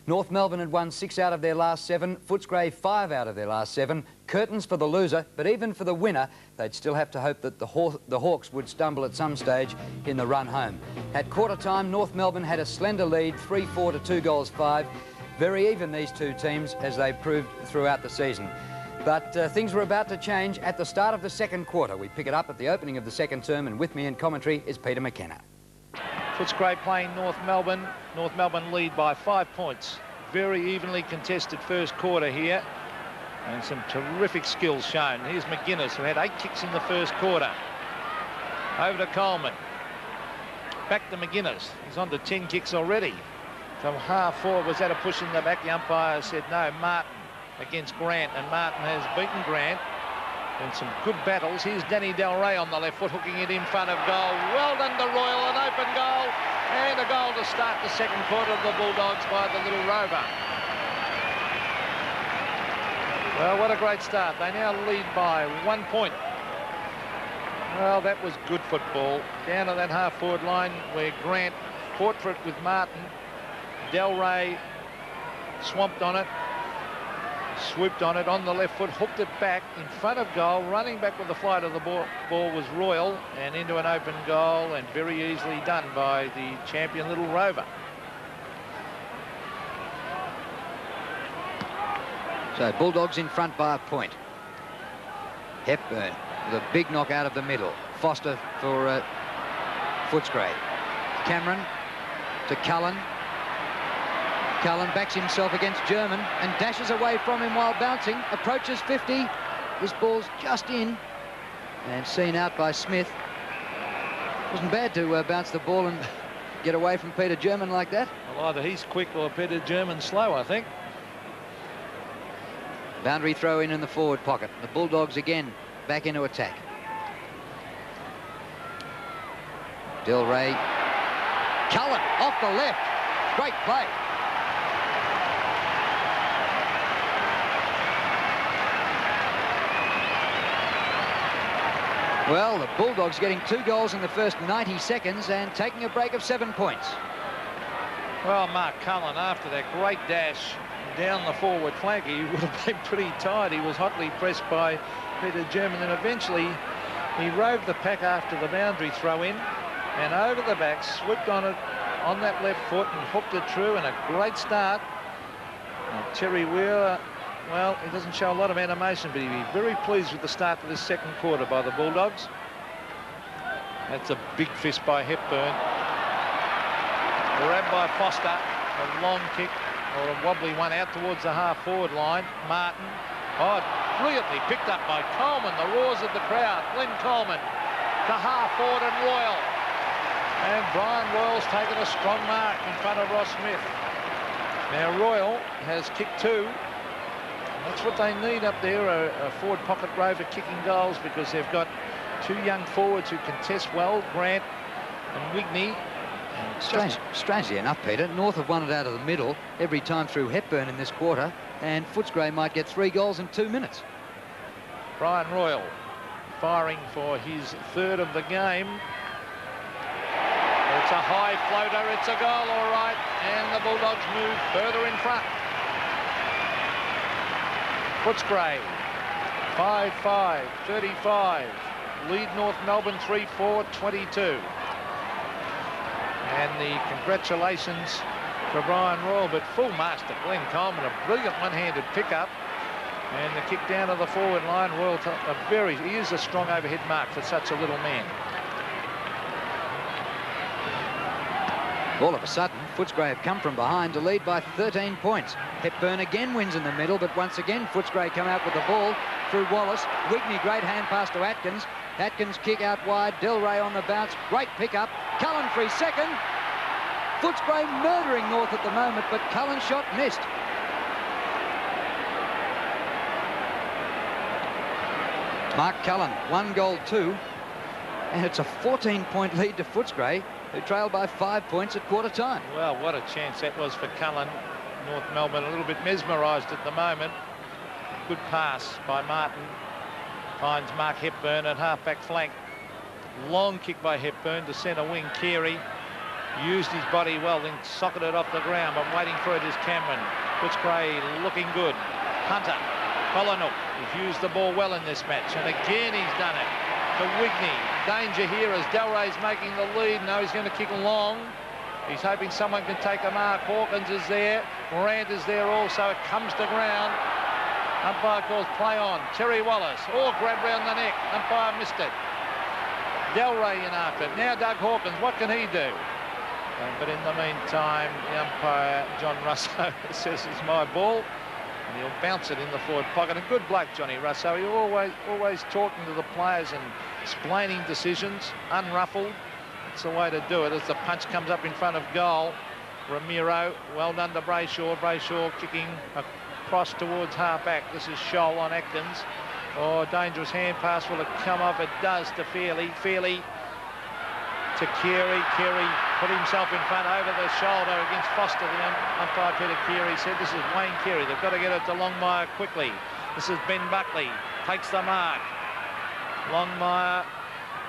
North Melbourne had won 6 out of their last 7, Footscray 5 out of their last 7. Curtains for the loser, but even for the winner, they'd still have to hope that the Hawks would stumble at some stage in the run home. At quarter time, North Melbourne had a slender lead, 3-4 to 2 goals 5. Very even, these two teams, as they've proved throughout the season. But things were about to change at the start of the second quarter. We pick it up at the opening of the second term, and with me in commentary is Peter McKenna. Footscray playing North Melbourne. North Melbourne lead by 5 points. Very evenly contested first quarter here. And some terrific skills shown. Here's McGuinness, who had 8 kicks in the first quarter. Over to Coleman. Back to McGuinness. He's on to 10 kicks already. From half forward, was that a push in the back? The umpire said no. Martin against Grant, and Martin has beaten Grant. And some good battles. Here's Danny Del Rey on the left foot, hooking it in front of goal. Well done to Royal, an open goal. And a goal to start the second quarter of the Bulldogs by the Little Rover. Well, what a great start. They now lead by 1 point. Well, that was good football. Down to that half-forward line where Grant fought for it with Martin. Del Rey swamped on it. Swooped on it on the left foot, hooked it back in front of goal. Running back with the flight of the ball was Royal, and into an open goal, and very easily done by the champion Little Rover. So Bulldogs in front by a point. Hepburn with a big knock out of the middle. Foster for Footscray. Cameron to Cullen. Cullen backs himself against German and dashes away from him while bouncing. Approaches 50. This ball's just in and seen out by Smith. Wasn't bad to bounce the ball and get away from Peter German like that. Well, either he's quick or Peter German slow, I think. Boundary throw in the forward pocket. The Bulldogs again back into attack. Del Rey. Cullen off the left. Great play. Well, the Bulldogs getting 2 goals in the first 90 seconds and taking a break of 7 points. Well, Mark Cullen, after that great dash down the forward flank, he would have been pretty tired. He was hotly pressed by Peter German, and eventually he roved the pack after the boundary throw in and over the back, swooped on it on that left foot and hooked it through, and a great start. And Terry Wheeler, well, he doesn't show a lot of animation, but he'd be very pleased with the start of this second quarter by the Bulldogs. That's a big fist by Hepburn. Grabbed by Foster, a long kick, or a wobbly one out towards the half-forward line. Martin, oh, brilliantly picked up by Coleman. The roars of the crowd. Glenn Coleman to half-forward and Royal. And Brian Royal's taken a strong mark in front of Ross Smith. Now Royal has kicked 2. That's what they need up there, a forward pocket rover kicking goals, because they've got 2 young forwards who contest well, Grant and Wigney. Strangely enough, Peter, North have won it out of the middle every time through Hepburn in this quarter, and Footscray might get 3 goals in 2 minutes. Brian Royal firing for his 3rd of the game. It's a high floater, it's a goal all right, and the Bulldogs move further in front. Footscray, 5-5, 35. Lead North Melbourne 3-4, 22. And the congratulations for Brian Royal, but full marks to Glenn Coleman, a brilliant one-handed pickup. And the kick down to the forward line, Royal, he is a strong overhead mark for such a little man. All of a sudden, Footscray have come from behind to lead by 13 points. Hepburn again wins in the middle, but once again, Footscray come out with the ball through Wallace. Wigney, great hand pass to Atkins. Atkins kick out wide. Del Rey on the bounce. Great pickup. Cullen free second. Footscray murdering North at the moment, but Cullen's shot missed. Mark Cullen, 1 goal 2. And it's a 14-point lead to Footscray, who trailed by 5 points at quarter time. Well, what a chance that was for Cullen. North Melbourne a little bit mesmerised at the moment. Good pass by Martin. Finds Mark Hepburn at half-back flank. Long kick by Hepburn to centre wing. Carey Used his body well, then socketed off the ground, but waiting for it is Cameron. Footscray looking good. Hunter, Colinook, he's used the ball well in this match, and again he's done it. To Wigney, danger here as Delray's making the lead. No, he's going to kick long. He's hoping someone can take a mark. Hawkins is there. Morant is there also. It comes to ground. Umpire calls play on. Terry Wallace, grab round the neck. Umpire missed it. Delray in after it. Now Doug Hawkins, what can he do? But in the meantime, the umpire, John Russo, says it's my ball. And he'll bounce it in the forward pocket. A good bloke, Johnny Russo. He's always talking to the players and explaining decisions, unruffled. It's the way to do it as the punch comes up in front of goal. Ramiro, well done to Brayshaw. Brayshaw kicking across towards half-back. This is Scholl on Atkins. Oh, dangerous hand pass. Will it come off? It does to Fairley. Fairley to Keary. Keary put himself in front over the shoulder against Foster. The umpire, Peter Keary, said this is Wayne Keary. They've got to get it to Longmire quickly. This is Ben Buckley. Takes the mark. Longmire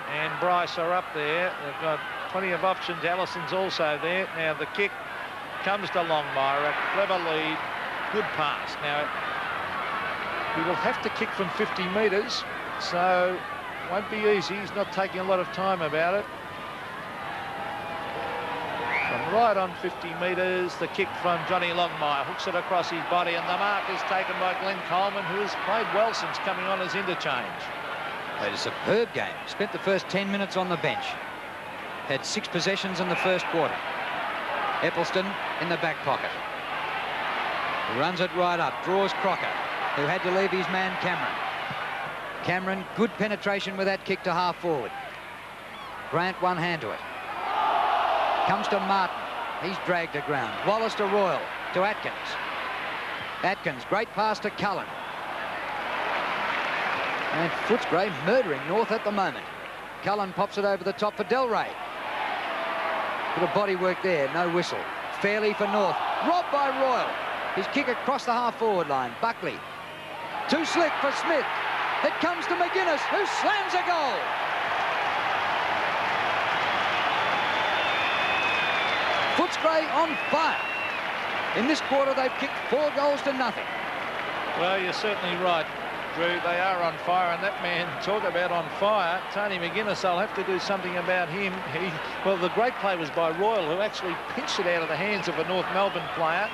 and Bryce are up there. They've got plenty of options. Allison's also there. Now the kick comes to Longmire. A clever lead. Good pass. Now he will have to kick from 50 metres, so it won't be easy. He's not taking a lot of time about it. From right on 50 metres, the kick from Johnny Longmire hooks it across his body, and the mark is taken by Glenn Coleman, who has played well since coming on as interchange. Played a superb game. Spent the first 10 minutes on the bench. Had 6 possessions in the first quarter. Eccleston in the back pocket. Runs it right up. Draws Crocker, who had to leave his man Cameron. Cameron, good penetration with that kick to half forward. Grant one hand to it. Comes to Martin. He's dragged to ground. Wallace to Royal. To Atkins. Atkins, great pass to Cullen. And Footscray murdering North at the moment. Cullen pops it over the top for Delray. Bit of body work there, no whistle. Fairly for North. Robbed by Royal. His kick across the half-forward line. Buckley. Too slick for Smith. It comes to McGuinness, who slams a goal. Footscray on fire. In this quarter, they've kicked 4 goals to nothing. Well, you're certainly right, Drew. They are on fire, and that man, talk about on fire, Tony McGuinness, I'll have to do something about him. Well, the great play was by Royal, who actually pinched it out of the hands of a North Melbourne player.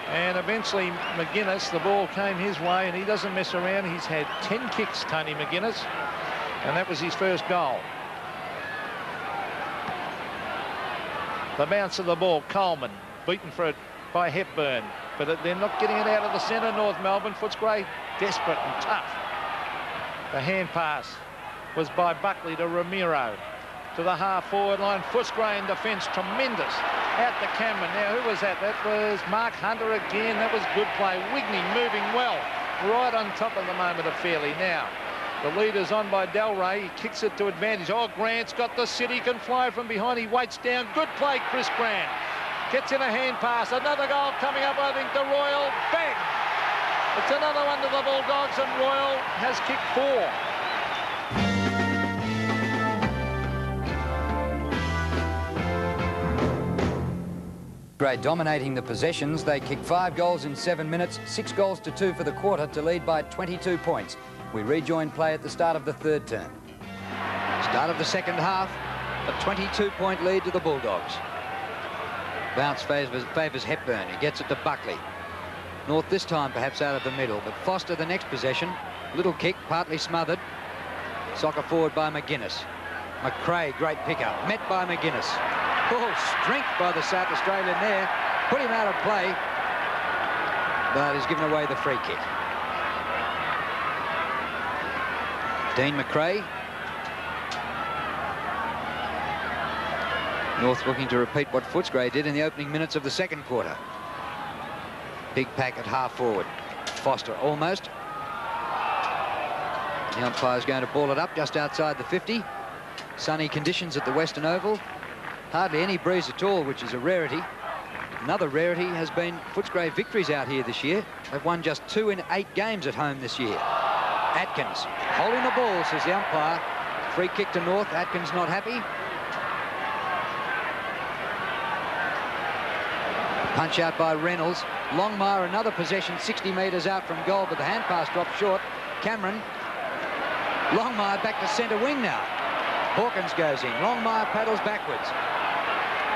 And eventually McGuinness, the ball came his way, and he doesn't mess around. He's had 10 kicks, Tony McGuinness, and that was his first goal. The bounce of the ball, Coleman, beaten for it by Hepburn, but they're not getting it out of the centre, North Melbourne. Footscray, desperate and tough. The hand pass was by Buckley to Ramiro. To the half-forward line, Footscray in defence, tremendous. Out to Cameron. Now, who was that? That was Mark Hunter again. That was good play. Wigney moving well, right on top of the moment of Fairley. Now, the leader's on by Delray. He kicks it to advantage. Oh, Grant's got the city, can fly from behind. He waits down. Good play, Chris Grant. Gets in a hand pass. Another goal coming up, I think, to Royal. Bang! It's another one to the Bulldogs, and Royal has kicked 4. Dominating the possessions, they kicked 5 goals in 7 minutes, 6 goals to 2 for the quarter to lead by 22 points. We rejoin play at the start of the third term. Start of the second half, a 22-point lead to the Bulldogs. Bounce favours Hepburn. He gets it to Buckley. North this time perhaps out of the middle, but Foster the next possession. Little kick, partly smothered. Soccer forward by McGuinness. McRae, great pickup, met by McGuinness. Oh, strength by the South Australian there. Put him out of play, but he's given away the free kick. Dean McRae. North looking to repeat what Footscray did in the opening minutes of the second quarter. Big pack at half forward. Foster almost. The umpire's going to ball it up just outside the 50. Sunny conditions at the Western Oval. Hardly any breeze at all, which is a rarity. Another rarity has been Footscray victories out here this year. They've won just 2 in 8 games at home this year. Atkins holding the ball, says the umpire. Free kick to North. Atkins not happy. Punch out by Reynolds. Longmire, another possession 60 metres out from goal, but the hand pass dropped short. Cameron. Longmire back to centre wing now. Hawkins goes in. Longmire paddles backwards.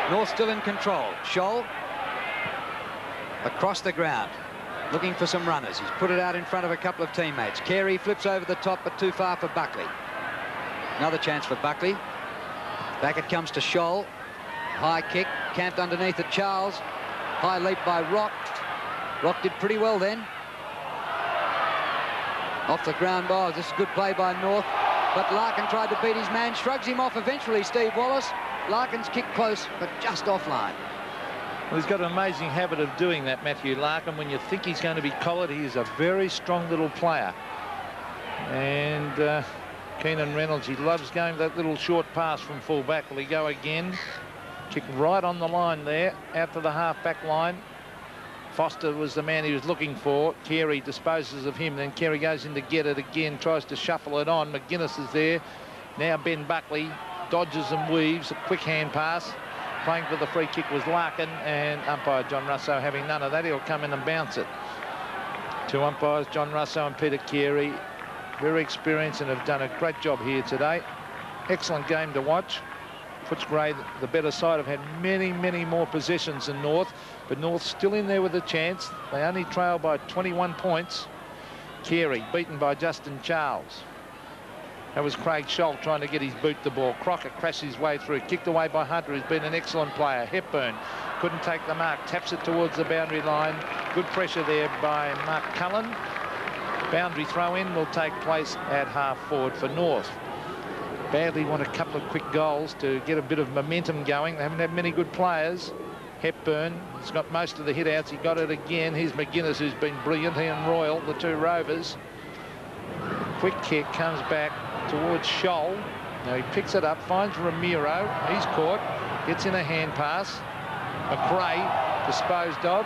North still in control. Scholl across the ground, looking for some runners. He's put it out in front of a couple of teammates. Carey flips over the top, but too far for Buckley. Another chance for Buckley. Back it comes to Scholl. High kick, camped underneath at Charles. High leap by Rock. Rock did pretty well then. Off the ground. Oh, this is good play by North. But Larkin tried to beat his man. Shrugs him off eventually, Steve Wallace. Larkin's kicked close, but just offline. Well, he's got an amazing habit of doing that, Matthew Larkin. When you think he's going to be collared, he is a very strong little player. And Keenan Reynolds, he loves going that little short pass from full back. Will he go again? Kick right on the line there, out to the half-back line. Foster was the man he was looking for. Carey disposes of him. Then Carey goes in to get it again, tries to shuffle it on. McGuinness is there. Now Ben Buckley dodges and weaves. A quick hand pass. Playing for the free kick was Larkin, and umpire John Russo having none of that. He'll come in and bounce it. Two umpires, John Russo and Peter Carey, very experienced and have done a great job here today. Excellent game to watch. Footscray, the better side, have had many, many more possessions than North, but North still in there with a chance. They only trail by 21 points. Carey beaten by Justin Charles. That was Craig Scholl trying to get his boot the ball. Crocker crashed his way through, kicked away by Hunter, who's been an excellent player. Hepburn couldn't take the mark, taps it towards the boundary line. Good pressure there by Mark Cullen. Boundary throw in will take place at half forward for North. Badly want a couple of quick goals to get a bit of momentum going. They haven't had many good players. Hepburn has got most of the hit outs. He got it again. Here's McGuinness, who's been brilliant. He and Royal, the two Rovers. Quick kick comes back towards Scholl. Now he picks it up, finds Ramiro. He's caught, gets in a hand pass. McRae disposed of,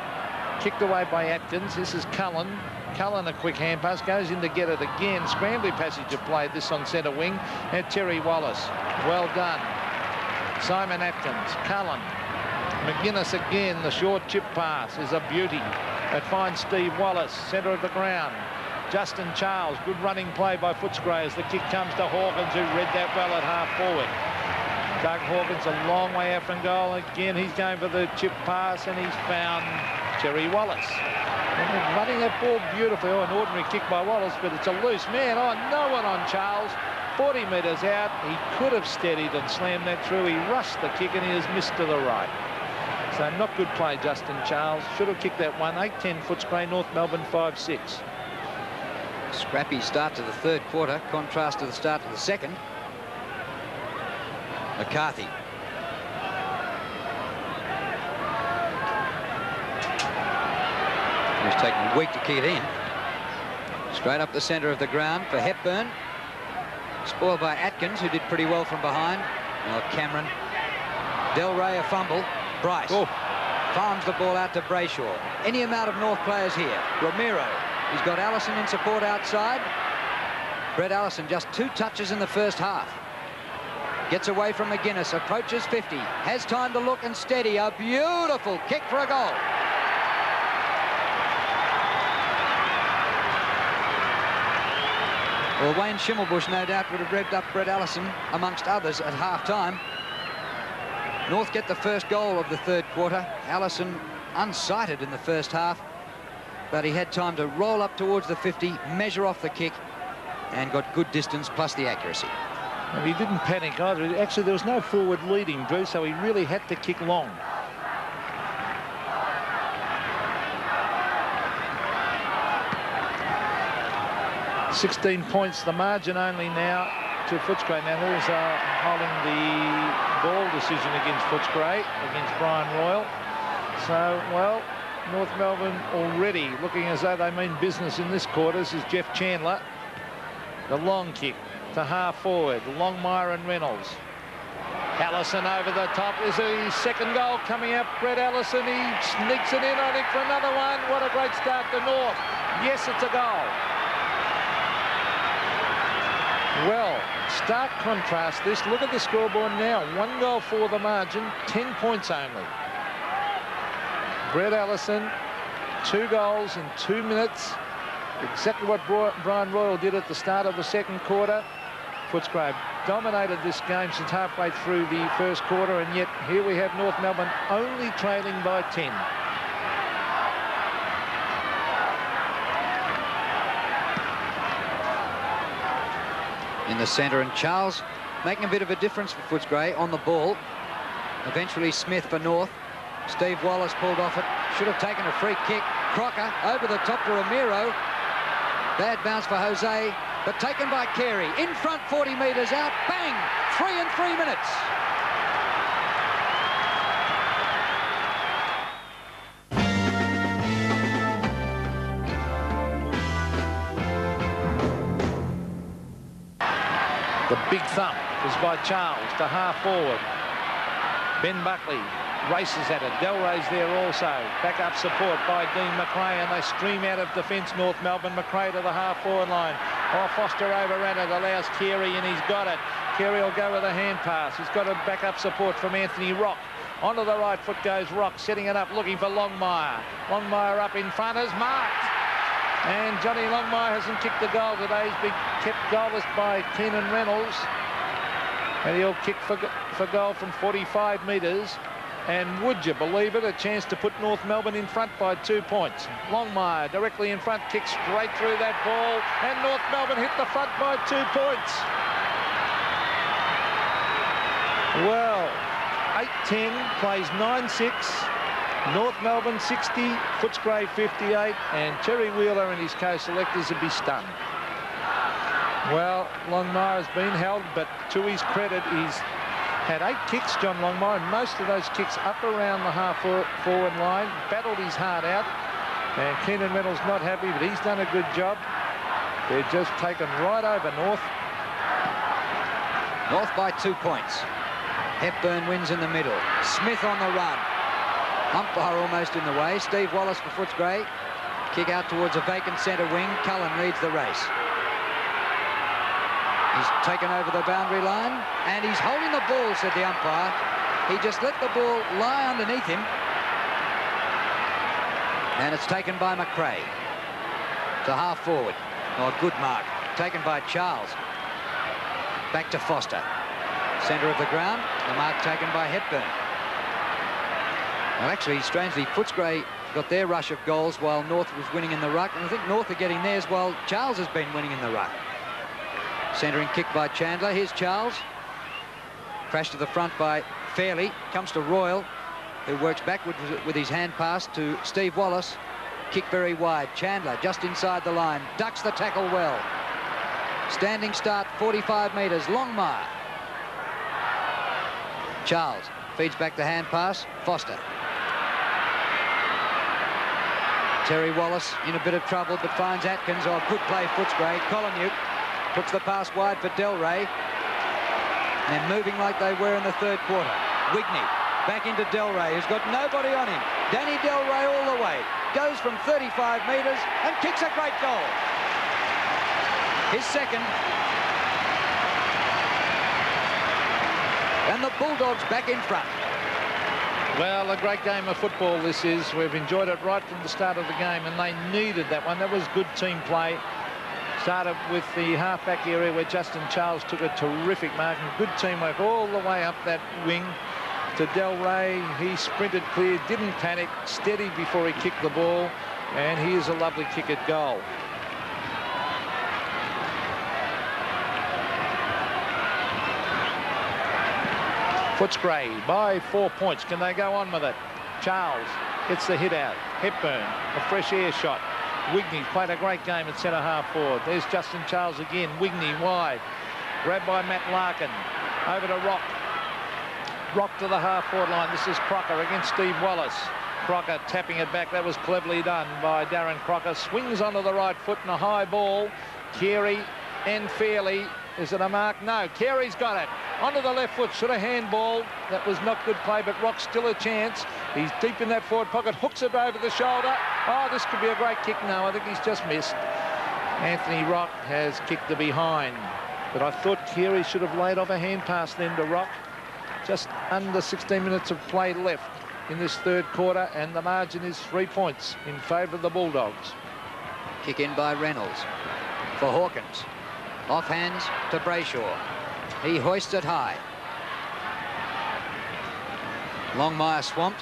kicked away by Atkins. This is Cullen. Cullen, a quick hand pass, goes in to get it again. Scrambly passage of play, this on centre wing. And Terry Wallace, well done. Simon Atkins, Cullen. McGuinness again, the short chip pass is a beauty. It finds Steve Wallace, centre of the ground. Justin Charles, good running play by Footscray as the kick comes to Hawkins, who read that well at half forward. Doug Hawkins a long way out from goal. Again, he's going for the chip pass, and he's found Terry Wallace. And running that ball beautifully. Oh, an ordinary kick by Wallace, but it's a loose man. Oh, no one on Charles. 40 metres out. He could have steadied and slammed that through. He rushed the kick, and he has missed to the right. So not good play, Justin Charles. Should have kicked that one. 8-10 Footscray, North Melbourne 5-6. Scrappy start to the third quarter, contrast to the start of the second. McCarthy. He's taken a week to kick it in. Straight up the centre of the ground for Hepburn. Spoiled by Atkins, who did pretty well from behind. Now Cameron. Del Rey a fumble. Bryce farms the ball out to Brayshaw. Any amount of North players here. Romero. He's got Allison in support outside. Brett Allison just 2 touches in the first half. Gets away from McGuinness, approaches 50, has time to look and steady. A beautiful kick for a goal. Well, Wayne Schimmelbusch no doubt would have revved up Brett Allison amongst others at half-time. North get the first goal of the third quarter. Allison unsighted in the first half, but he had time to roll up towards the 50, measure off the kick, and got good distance plus the accuracy. And he didn't panic either. Actually, there was no forward leading, Drew, so he really had to kick long. "16 points, the margin only now to Footscray. Now there's holding the ball decision against Footscray, against Brian Royal. So, well, North Melbourne already looking as though they mean business in this quarter. This is Jeff Chandler. The long kick to half forward. Longmire and Reynolds. Allison over the top. Is his second goal coming up. Brett Allison, he sneaks it in, I think, for another one. What a great start to North. Yes, it's a goal. Well, stark contrast this. Look at the scoreboard now. 1 goal for the margin, 10 points only. Brett Allison, 2 goals in 2 minutes. Exactly what Brian Royal did at the start of the second quarter. Footscray dominated this game since halfway through the first quarter, and yet here we have North Melbourne only trailing by 10. In the centre, and Charles making a bit of a difference for Footscray on the ball. Eventually Smith for North. Steve Wallace pulled off it. Should have taken a free kick. Crocker over the top to Ramiro. Bad bounce for Jose, but taken by Carey. In front, 40 metres out. Bang! 3 in 3 minutes. The big thump is by Charles to half forward. Ben Buckley races at it. Delray's there also. Back-up support by Dean McRae, and they stream out of defence, North Melbourne. McRae to the half-forward line. Oh, Foster overran it, allows Carey, and he's got it. Carey will go with a hand pass. He's got a back-up support from Anthony Rock. Onto the right foot goes Rock, setting it up, looking for Longmire. Longmire up in front is marked. And Johnny Longmire hasn't kicked the goal today. He's been kept goalless by Keenan Reynolds. And he'll kick for goal from 45 metres. And would you believe it, a chance to put North Melbourne in front by 2 points. Longmire directly in front, kicks straight through that ball. And North Melbourne hit the front by 2 points. Well, 8-10, plays 9-6. North Melbourne 60, Footscray 58, and Terry Wheeler and his co-selectors would be stunned. Well, Longmire has been held, but to his credit, he's had 8 kicks, John Longmire, and most of those kicks up around the half-forward line, battled his heart out, and Keenan Reynolds not happy, but he's done a good job. They're just taken right over North. North by 2 points. Hepburn wins in the middle. Smith on the run. Umpire almost in the way. Steve Wallace for Footscray. Kick out towards a vacant centre wing. Cullen leads the race. He's taken over the boundary line, and he's holding the ball, said the umpire. He just let the ball lie underneath him. And it's taken by McRae to half forward. Oh, good mark. Taken by Charles. Back to Foster. Centre of the ground. The mark taken by Hepburn. Well, actually, strangely, Footscray got their rush of goals while North was winning in the ruck, and I think North are getting theirs while Charles has been winning in the ruck. Centering kick by Chandler. Here's Charles. Crash to the front by Fairley. Comes to Royal, who works backwards with his hand pass to Steve Wallace. Kick very wide. Chandler just inside the line. Ducks the tackle well. Standing start, 45 metres. Longmire. Charles feeds back the hand pass. Foster. Terry Wallace in a bit of trouble, but finds Atkins. Oh, good play, Footscray. Collinuk puts the pass wide for Delray. And moving like they were in the third quarter. Wigney back into Delray, who's got nobody on him. Danny Delray all the way. Goes from 35 metres and kicks a great goal. His second. And the Bulldogs back in front. Well, a great game of football this is. We've enjoyed it right from the start of the game, and they needed that one. That was good team play. Started with the half-back area where Justin Charles took a terrific mark, and good teamwork all the way up that wing to Delray. He sprinted clear, didn't panic, steady before he kicked the ball, and here's a lovely kick at goal. Footscray by 4 points. Can they go on with it? Charles gets the hit out. Hepburn, a fresh air shot. Wigney played a great game at centre half forward. There's Justin Charles again. Wigney wide. Grabbed by Matt Larkin. Over to Rock. Rock to the half forward line. This is Crocker against Steve Wallace. Crocker tapping it back. That was cleverly done by Darren Crocker. Swings onto the right foot and a high ball. Carey and Fairley. Is it a mark? No. Carey's got it. Onto the left foot. Should have handball. That was not good play, but Rock's still a chance. He's deep in that forward pocket. Hooks it over the shoulder. Oh, this could be a great kick. No, I think he's just missed. Anthony Rock has kicked the behind. But I thought Carey should have laid off a hand pass then to Rock. Just under 16 minutes of play left. in this third quarter, and the margin is 3 points in favour of the Bulldogs. Kick in by Reynolds for Hawkins. Off hands to Brayshaw. He hoists it high. Longmire swamped.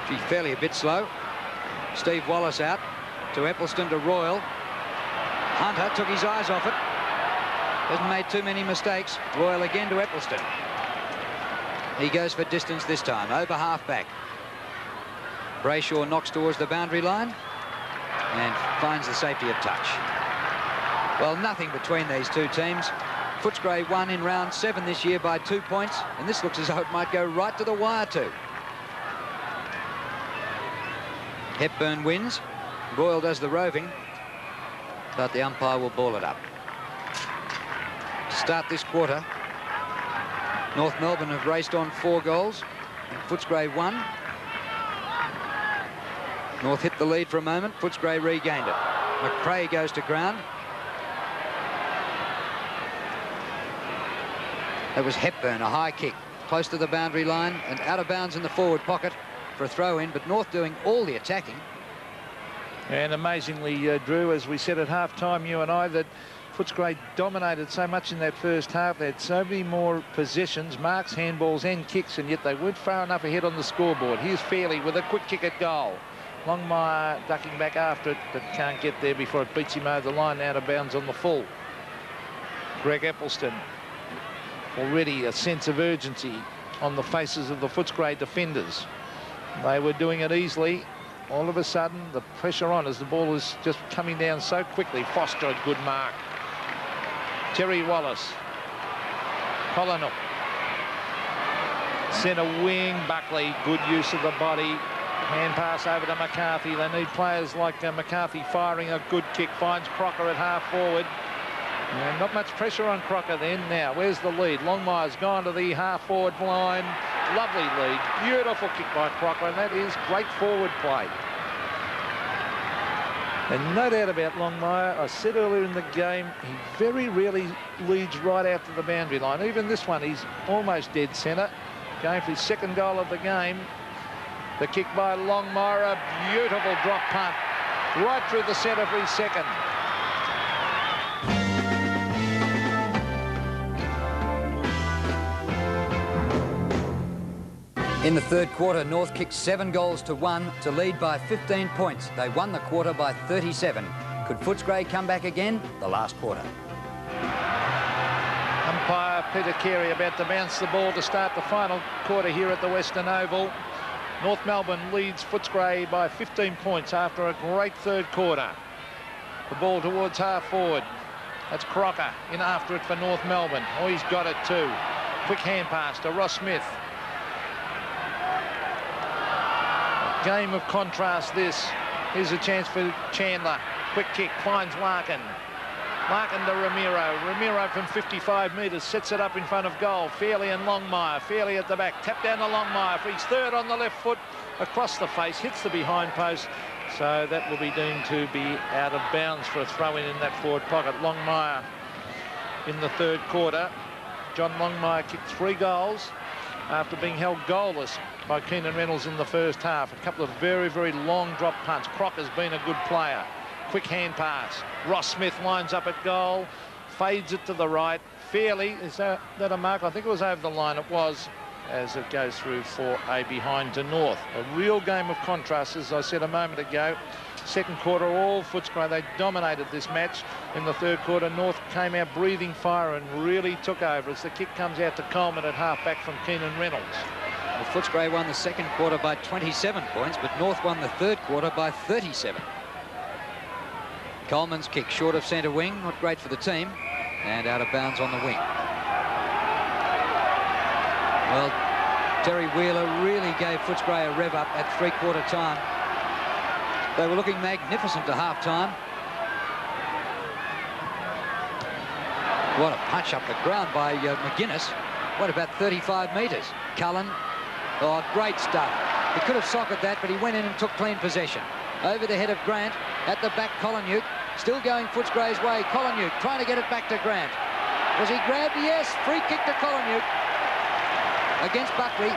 She's fairly a bit slow. Steve Wallace out to Eccleston to Royal. Hunter took his eyes off it. Hasn't made too many mistakes. Royal again to Eccleston. He goes for distance this time, over half-back. Brayshaw knocks towards the boundary line and finds the safety of touch. Well, nothing between these two teams. Footscray won in round 7 this year by 2 points, and this looks as though it might go right to the wire too. Hepburn wins. Royal does the roving, but the umpire will ball it up. To start this quarter, North Melbourne have raced on 4 goals, and Footscray 1. North hit the lead for a moment. Footscray regained it. McRae goes to ground. That was Hepburn, a high kick, close to the boundary line and out of bounds in the forward pocket for a throw-in, but North doing all the attacking. And amazingly, Drew, as we said at half-time, you and I, that Footscray dominated so much in that first half. They had so many more possessions, marks, handballs and kicks, and yet they weren't far enough ahead on the scoreboard. Here's Fairley with a quick kick at goal. Longmire ducking back after it, but can't get there before it beats him over the line, out of bounds on the full. Greg Eccleston. Already a sense of urgency on the faces of the Footscray defenders. They were doing it easily. All of a sudden, the pressure on as the ball is just coming down so quickly. Foster, a good mark. Terry Wallace. Colinook. Centre wing, Buckley, good use of the body. Hand pass over to McCarthy. They need players like McCarthy firing a good kick. Finds Crocker at half forward. And not much pressure on Crocker then. Now, where's the lead? Longmire's gone to the half-forward line. Lovely lead. Beautiful kick by Crocker, and that is great forward play. And no doubt about Longmire, I said earlier in the game, he very rarely leads right out to the boundary line. Even this one, he's almost dead centre. Going for his second goal of the game. The kick by Longmire, a beautiful drop punt. Right through the centre for his second. In the third quarter, North kicked 7 goals to 1 to lead by 15 points. They won the quarter by 37. Could Footscray come back again? The last quarter. Umpire Peter Carey about to bounce the ball to start the final quarter here at the Western Oval. North Melbourne leads Footscray by 15 points after a great third quarter. The ball towards half forward. That's Crocker in after it for North Melbourne. Oh, he's got it too. Quick hand pass to Ross Smith. Game of contrast this. Here's a chance for Chandler. Quick kick, finds Larkin. Larkin to Ramiro. Ramiro from 55 metres sets it up in front of goal. Fairley and Longmire. Fairley at the back. Tap down to Longmire for his third on the left foot. Across the face. Hits the behind post. So that will be deemed to be out of bounds for a throw-in that forward pocket. Longmire in the third quarter. John Longmire kicked 3 goals after being held goalless by Keenan Reynolds in the first half. A couple of very, very long drop punts. Crocker's been a good player. Quick hand pass. Ross Smith lines up at goal, fades it to the right. Fairley, is that a mark? I think it was over the line. It was, as it goes through for a behind to North. A real game of contrast, as I said a moment ago. Second quarter, all Footscray, they dominated this match. In the third quarter, North came out breathing fire and really took over as the kick comes out to Coleman at half-back from Keenan Reynolds. Well, Footscray won the second quarter by 27 points, but North won the third quarter by 37. Coleman's kick short of centre wing, not great for the team, and out of bounds on the wing. Well, Terry Wheeler really gave Footscray a rev up at three-quarter time. They were looking magnificent to half-time. What a punch up the ground by McGuinness. What about 35 metres? Cullen, oh, great stuff. He could have socketed that, but he went in and took clean possession. Over the head of Grant, at the back, Collinuk, still going Footscray's way. Collinuk trying to get it back to Grant. Was he grabbed? Yes, free kick to Collinuk against Buckley.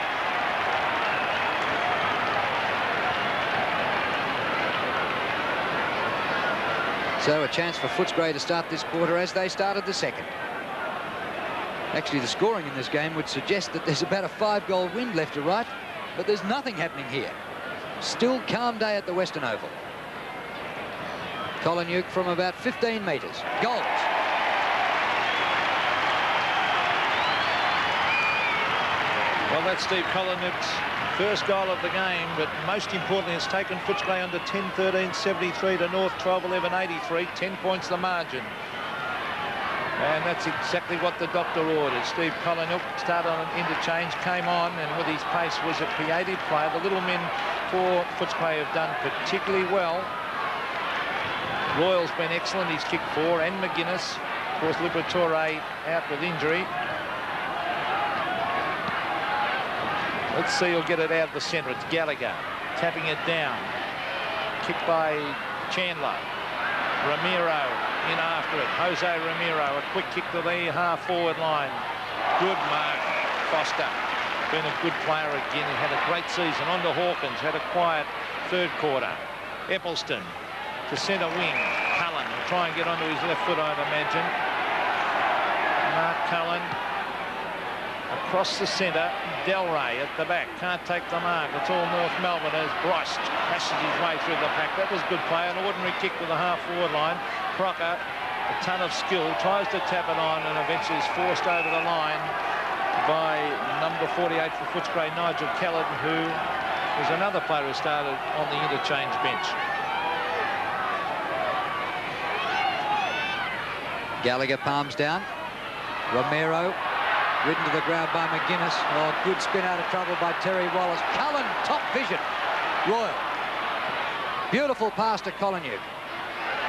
So a chance for Footscray to start this quarter as they started the second. Actually, the scoring in this game would suggest that there's about a 5-goal wind left to right, but there's nothing happening here. Still calm day at the Western Oval. Kolonyuk from about 15 metres. Goals. Well, that's Steve Kolonyuk's first goal of the game, but most importantly, it's taken Footscray under 10-13-73 to North 12-11-83. 10 points the margin. And that's exactly what the doctor ordered. Steve Kolonyuk started on an interchange, came on, and with his pace was a creative player. The little men for Footscray have done particularly well. Royal's been excellent. He's kicked 4, and McGuinness. Of course, Liberatore out with injury. Let's see who'll get it out of the centre. It's Gallagher tapping it down. Kicked by Chandler. Ramiro in after it. Jose Ramiro, a quick kick to the half-forward line. Good mark. Foster, been a good player again. He had a great season. On to Hawkins, had a quiet third quarter. Eppelston to centre wing. Cullen will try and get onto his left foot, I'd imagine. Mark Cullen across the centre. Delray at the back, can't take the mark. It's all North Melbourne as Bryce passes his way through the pack. That was good play, an ordinary kick to the half-forward line. Crocker, a ton of skill, tries to tap it on and eventually is forced over the line by number 48 for Footscray, Nigel Kallard, who is another player who started on the interchange bench. Gallagher palms down. Romero ridden to the ground by McGuinness. Oh, good spin out of trouble by Terry Wallace. Cullen, top vision. Royal. Beautiful pass to Kolonyuk.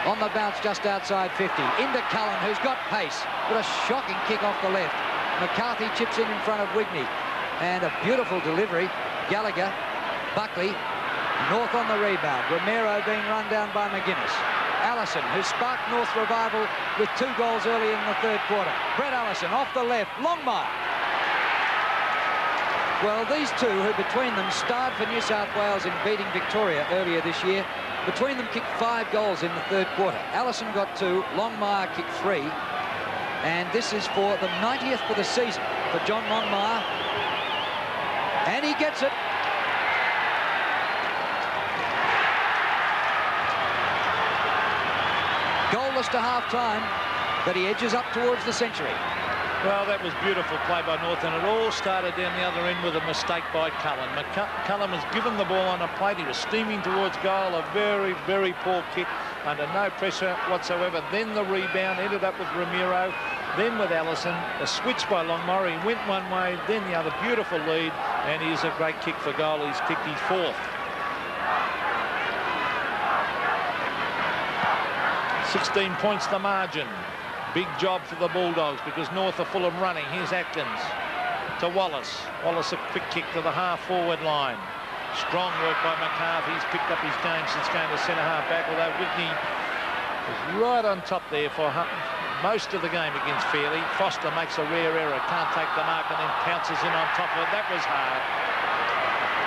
On the bounce just outside 50. Into Cullen, who's got pace. What a shocking kick off the left. McCarthy chips in front of Wigney. And a beautiful delivery. Gallagher, Buckley, North on the rebound. Romero being run down by McGuinness. Allison, who sparked North revival with 2 goals early in the third quarter. Brett Allison off the left. Longmire. Well, these two, who between them starred for New South Wales in beating Victoria earlier this year, between them kicked 5 goals in the third quarter. Allison got 2, Longmire kicked 3. And this is for the 90th for the season for John Longmire. And he gets it. Goalless to half-time, but he edges up towards the century. Well, that was beautiful play by North, and it all started down the other end with a mistake by Cullen. Cullen was given the ball on a plate. He was steaming towards goal. A very, very poor kick under no pressure whatsoever. Then the rebound ended up with Ramiro, then with Allison. A switch by Longmire. He went one way, then the other. Beautiful lead, and he is a great kick for goal. He's kicked his 4th. 16 points the margin. Big job for the Bulldogs because North are full of running. Here's Atkins to Wallace. Wallace a quick kick to the half-forward line. Strong work by McCarthy. He's picked up his game since going to centre-half back, although Whitney was right on top there for most of the game against Fairley. Foster makes a rare error, can't take the mark, and then pounces in on top of it. That was hard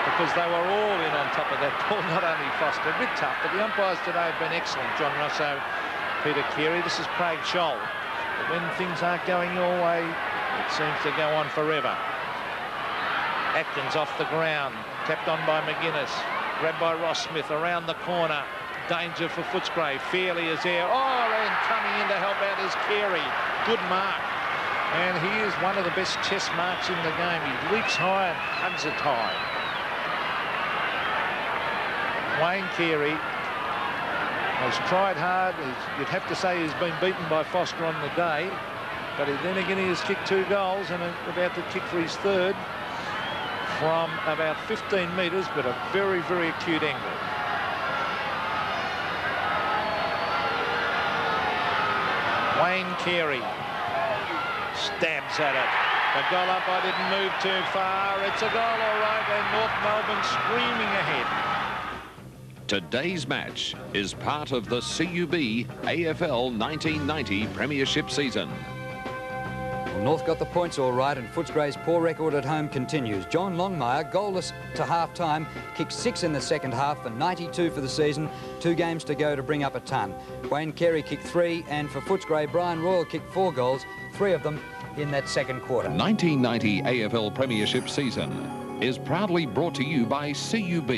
because they were all in on top of that ball, not only Foster. A bit tough, but the umpires today have been excellent. John Russo, Peter Carey. This is Craig Scholl. But when things aren't going your way, it seems to go on forever. Atkins off the ground, tapped on by McGuinness, grabbed by Ross Smith around the corner. Danger for Footscray. Fairley is there. Oh, and coming in to help out is Carey. Good mark. And he is one of the best chest marks in the game. He leaps high and hugs it high. Wayne Carey has tried hard. You'd have to say he's been beaten by Foster on the day, but then again he has kicked 2 goals and about to kick for his 3rd from about 15 metres, but a very, very acute angle. Wayne Carey stabs at it. The goal umpire didn't move too far. It's a goal, all right, and North Melbourne screaming ahead. Today's match is part of the CUB AFL 1990 Premiership season. North got the points all right, and Footscray's poor record at home continues. John Longmire, goalless to half-time, kicked 6 in the second half for 92 for the season. 2 games to go to bring up a ton. Wayne Carey kicked 3, and for Footscray, Brian Royal kicked 4 goals, 3 of them in that second quarter. 1990 AFL Premiership season is proudly brought to you by CUB.